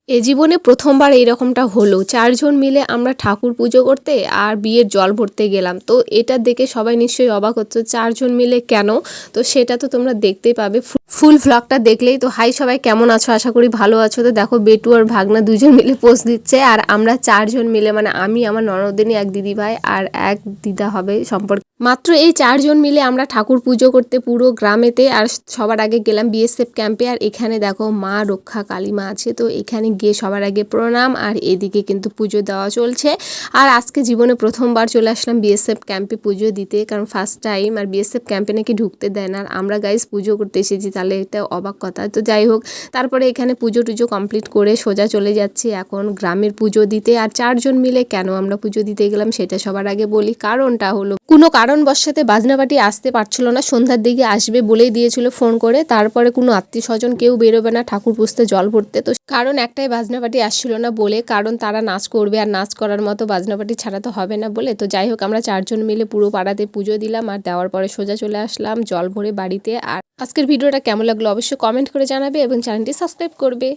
এ জীবনে প্রথমবার এইরকমটা হলো, ৪ জন মিলে আমরা ঠাকুর পুজো করতে আর বিয়ের জল ভরতে গেলাম। তো এটা দেখে সবাই নিশ্চয়ই অবাক হচ্ছ, ৪ জন মিলে কেন? তো সেটা তো তোমরা দেখতেই পাবে ফুল ভ্লগটা দেখলেই। তো হাই সবাই, কেমন আছো? আশা করি ভালো আছো। তো দেখো বেটু আর ভাগনা ২ জন মিলে পোজ দিচ্ছে, আর আমরা ৪ জন মিলে, মানে আমি, আমার ননদিনী, এক দিদিভাই আর এক দিদা হবে সম্পর্কে, মাত্র এই ৪ জন মিলে আমরা ঠাকুর পুজো করতে পুরো গ্রামেতে। আর সবার আগে গেলাম বিএসএফ ক্যাম্পে। আর এখানে দেখো মা রক্ষা কালী মা আছে, তো এখানে গিয়ে সবার আগে প্রণাম। আর এদিকে কিন্তু পুজো দেওয়া চলছে। আর আজকে জীবনে প্রথমবার চলে আসলাম বিএসএফ ক্যাম্পে পুজো দিতে, কারণ ফার্স্ট টাইম। আর বিএসএফ ক্যাম্পে নাকি ঢুকতে দেয় না, আর আমরা গাইজ পুজো করতে এসেছি, তাহলে এটা অবাক কথা। তো যাই হোক, তারপরে এখানে পুজো টুজো কমপ্লিট করে সোজা চলে যাচ্ছি এখন গ্রামের পুজো দিতে। আর ৪ জন মিলে কেন আমরা পুজো দিতে গেলাম সেটা সবার আগে বলি। কারণটা হলো, কোনো কারণবশতে বাজনা পার্টি আসতে পারছিল না, সন্ধ্যার দিকে আসবে বলেই দিয়েছিল ফোন করে। তারপরে কোনো আত্মীয় স্বজন কেউ বেরোবে না ঠাকুর পুজতে জল ভরতে। তো কারণ একটাই, বাজনা পার্টি আসছিল না বলে, কারণ তারা নাচ করবে আর নাচ করার মতো বাজনা পার্টি ছাড়া তো হবে না বলে। তো যাই হোক, আমরা ৪ জন মিলে পুরো পাড়াতে পুজো দিলাম, আর দেওয়ার পরে সোজা চলে আসলাম জল ভরে বাড়িতে। আর আজকের ভিডিওটা কেমন লাগলো অবশ্যই কমেন্ট করে জানাবে এবং চ্যানেলটি সাবস্ক্রাইব করবে।